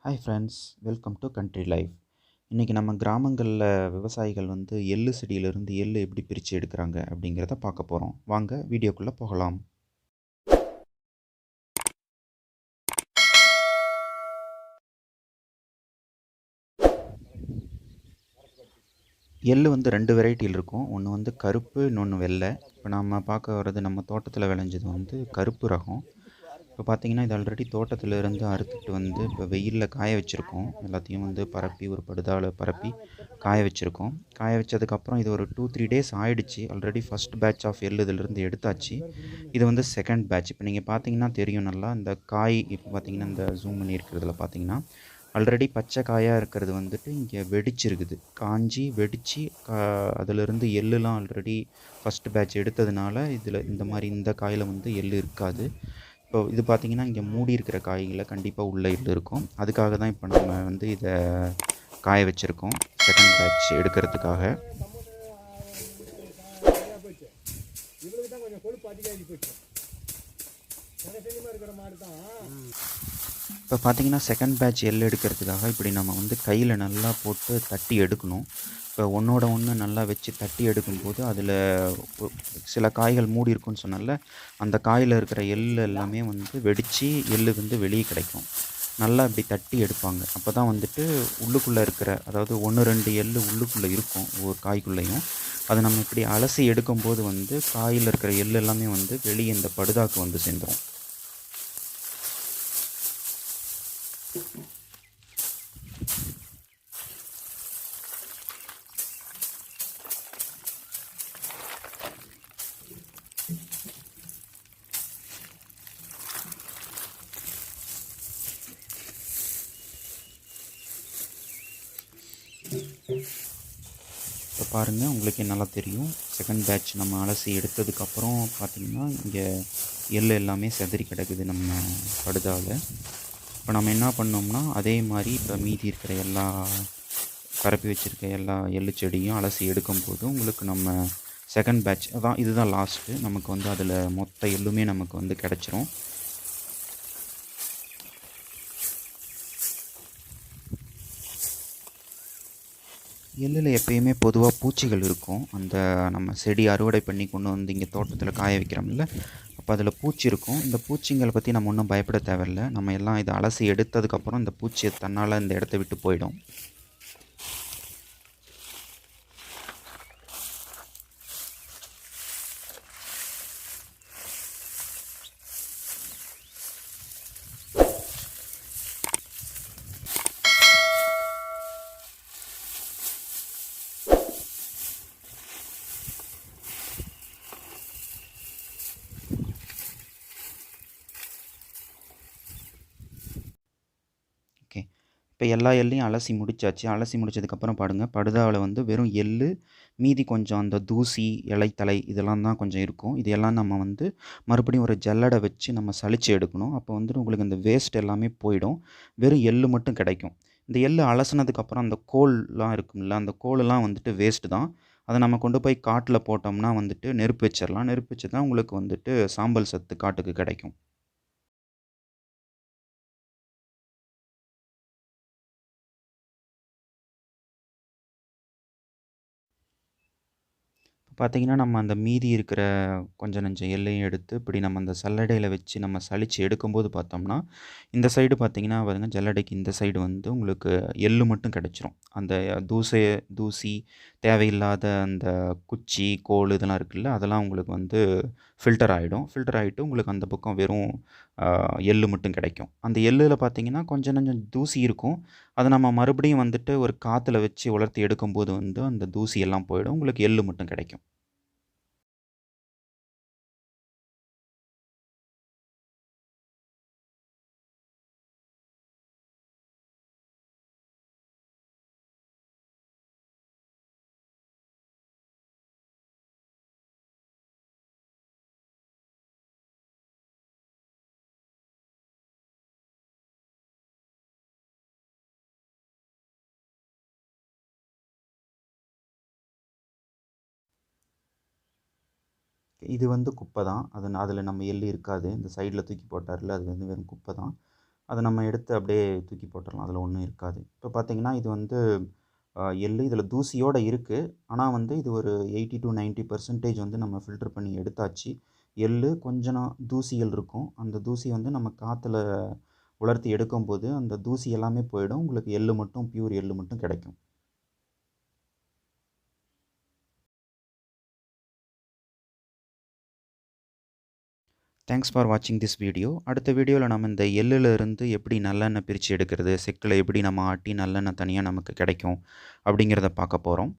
Hi friends, welcome to country life. இன்றைக்கி நம்ம கிராமங்களில் விவசாயிகள் வந்து எள்ளு செடியிலிருந்து எள்ளு எப்படி பிரித்து எடுக்கிறாங்க அப்படிங்கிறத பார்க்க போகிறோம். வாங்க வீடியோக்குள்ளே போகலாம். எள்ளு வந்து ரெண்டு வெரைட்டியில் இருக்கும். ஒன்று வந்து கருப்பு, இன்னொன்று வெள்ளை. இப்போ நம்ம பார்க்க வர்றது நம்ம தோட்டத்தில் விளைஞ்சது வந்து கருப்பு ரகம். இப்போ பார்த்தீங்கன்னா இது ஆல்ரெடி தோட்டத்தில் இருந்து அறுத்துட்டு வந்து இப்போ வெயிலில் காய வச்சுருக்கோம். எல்லாத்தையும் வந்து பரப்பி ஒரு படுதாவில் பரப்பி காய வச்சுருக்கோம். காய வச்சதுக்கப்புறம் இது ஒரு 2-3 டேஸ் ஆயிடுச்சு. ஆல்ரெடி ஃபஸ்ட் பேட்ச் ஆஃப் எள்ளு இதிலிருந்து எடுத்தாச்சு. இது வந்து செகண்ட் பேட்ச். இப்போ நீங்கள் பார்த்தீங்கன்னா தெரியும், நல்லா இந்த காய் இப்போ பார்த்தீங்கன்னா இந்த ஜூம் பண்ணி இருக்கிறதுல பார்த்தீங்கன்னா ஆல்ரெடி பச்சை காயாக இருக்கிறது வந்துட்டு இங்கே வெடிச்சிருக்குது. காஞ்சி வெடித்து அதிலிருந்து எள்ளுலாம் ஆல்ரெடி ஃபஸ்ட் பேட்ச் எடுத்ததுனால இதில் இந்த மாதிரி இந்த காயில் வந்து எள்ளு இருக்காது. இப்போ இது பார்த்திங்கன்னா இங்கே மூடி இருக்கிற காய்களில் கண்டிப்பாக உள்ள எள்ளு இருக்கும். அதுக்காக தான் இப்போ நம்ம வந்து இதை காய வச்சுருக்கோம் செகண்ட் பேட்ச் எடுக்கிறதுக்காக. இப்போ பார்த்தீங்கன்னா செகண்ட் பேட்ச் எள்ளு எடுக்கிறதுக்காக இப்படி நம்ம வந்து கையில் நல்லா போட்டு தட்டி எடுக்கணும். இப்போ ஒன்றோட ஒன்று நல்லா வச்சு தட்டி எடுக்கும்போது அதில் சில காய்கள் மூடி இருக்குன்னு சொன்னால அந்த காயில் இருக்கிற எள்ளு எல்லாமே வந்து வெடித்து எள்ளு வந்து வெளியே கிடைக்கும். நல்லா இப்படி தட்டி எடுப்பாங்க. அப்போ தான் வந்துட்டு உள்ளுக்குள்ளே இருக்கிற, அதாவது 1-2 எள்ளு உள்ளுக்குள்ளே இருக்கும் ஒவ்வொரு காய்க்குள்ளேயும். அதை நம்ம இப்படி அலசி எடுக்கும்போது வந்து காயில் இருக்கிற எள்ளு எல்லாமே வந்து வெளியே இந்த படுதாக்கு வந்து சேர்ந்துடும். இப்போ பாருங்கள், உங்களுக்கே நல்லா தெரியும். செகண்ட் பேட்ச் நம்ம அலசி எடுத்ததுக்கப்புறம் பார்த்திங்கன்னா இங்கே எள்ளு எல்லாமே செதறி கிடக்குது நம்ம படுதாவில். இப்போ நம்ம என்ன பண்ணோம்னா அதே மாதிரி இப்போ மீதி இருக்கிற எல்லா பரப்பி வச்சுருக்க எல்லா எள்ளு செடியும் அலசி எடுக்கும்போது உங்களுக்கு நம்ம செகண்ட் பேட்ச் அதான் இதுதான் லாஸ்ட்டு. நமக்கு வந்து அதில் மொத்த எள்ளுமே நமக்கு வந்து கிடச்சிரும். எள்ளில் எப்பயுமே பொதுவாக பூச்சிகள் இருக்கும். அந்த நம்ம செடி அறுவடை பண்ணி கொண்டு வந்து இங்கே தோட்டத்தில் காய வைக்கிறோம்ல, அப்போ அதில் பூச்சி இருக்கும். இந்த பூச்சிங்களை பற்றி நம்ம ஒன்றும் பயப்பட தேவையில்லை. நம்ம எல்லாம் இதை அலசி எடுத்ததுக்கப்புறம் இந்த பூச்சி தன்னால் இந்த இடத்த விட்டு போயிடும். ஓகே, இப்போ எல்லா எள்ளையும் அலசி முடிச்சாச்சு. அலசி முடிச்சதுக்கப்புறம் பாருங்கள், படுதாவில் வந்து வெறும் எள்ளு, மீதி கொஞ்சம் அந்த தூசி, இலைத்தலை இதெல்லாம் தான் கொஞ்சம் இருக்கும். இது எல்லாம் நம்ம வந்து மறுபடியும் ஒரு ஜல்லடை வச்சு நம்ம சலிச்சு எடுக்கணும். அப்போ வந்துட்டு உங்களுக்கு இந்த வேஸ்ட் எல்லாமே போயிடும். வெறும் எள்ளு மட்டும் கிடைக்கும். இந்த எள்ளு அலசினதுக்கப்புறம் அந்த கோல்லாம் இருக்கும்ல, அந்த கோலெல்லாம் வந்துட்டு வேஸ்ட்டு தான். அதை நம்ம கொண்டு போய் காட்டில் போட்டோம்னா வந்துட்டு நெருப்பு வச்சிடலாம். நெருப்பு வச்சு தான் உங்களுக்கு வந்துட்டு சாம்பல் சத்து காட்டுக்கு கிடைக்கும். பார்த்தீங்கன்னா, நம்ம அந்த மீதி இருக்கிற கொஞ்சம் நெஞ்சம் எள்ளையும் எடுத்து இப்படி நம்ம அந்த சல்லடையில் வச்சு நம்ம சலிச்சு எடுக்கும்போது பார்த்தோம்னா, இந்த சைடு பார்த்தீங்கன்னா பாருங்க, ஜல்லடைக்கு இந்த சைடு வந்து உங்களுக்கு எள்ளு மட்டும் கிடச்சிரும். அந்த தூசி, தேவையில்லாத அந்த குச்சி, கோல் இதெல்லாம் இருக்குல்ல, அதெல்லாம் உங்களுக்கு வந்து ஃபில்டர் ஆகிடும். ஃபில்டர் ஆகிட்டு உங்களுக்கு அந்த பக்கம் வெறும் எள்ளு மட்டும் கிடைக்கும். அந்த எள்ளில் பார்த்தீங்கன்னா கொஞ்சம் நெஞ்சம் தூசி இருக்கும். அதை நம்ம மறுபடியும் வந்துட்டு ஒரு காற்றுல வச்சு உலர்த்தி எடுக்கும்போது வந்து அந்த தூசி எல்லாம் போயிடும். உங்களுக்கு எள்ளு மட்டும் கிடைக்கும். இது வந்து குப்பை தான். அதில் நம்ம எள்ளு இருக்காது. இந்த சைடில் தூக்கி போட்டார்ல, அது வந்து வெறும் குப்பை தான். அதை நம்ம எடுத்து அப்படியே தூக்கி போட்டுடலாம். அதில் ஒன்றும் இருக்காது. இப்போ பார்த்தீங்கன்னா இது வந்து எள்ளு இதில் தூசியோடு இருக்குது. ஆனால் வந்து இது ஒரு 80 to 90% வந்து நம்ம ஃபில்டர் பண்ணி எடுத்தாச்சு. எள்ளு கொஞ்சம் தூசிகள் இருக்கும். அந்த தூசி வந்து நம்ம காற்றுல உலர்த்தி எடுக்கும்போது அந்த தூசி எல்லாமே போயிடும். உங்களுக்கு எள்ளு மட்டும் பியூர் எள்ளு மட்டும் கிடைக்கும். தேங்க்ஸ் ஃபார் வாட்சிங் திஸ் வீடியோ. அடுத்த வீடியோவில் நம்ம இந்த எள்ளுல இருந்து எப்படி நல்லெண்ணெய் பிரித்து எடுக்கிறது, செக்கில் எப்படி நம்ம ஆட்டி நல்லெண்ணெய் தனியாக நமக்கு கிடைக்கும் அப்படிங்கிறத பார்க்க போகிறோம்.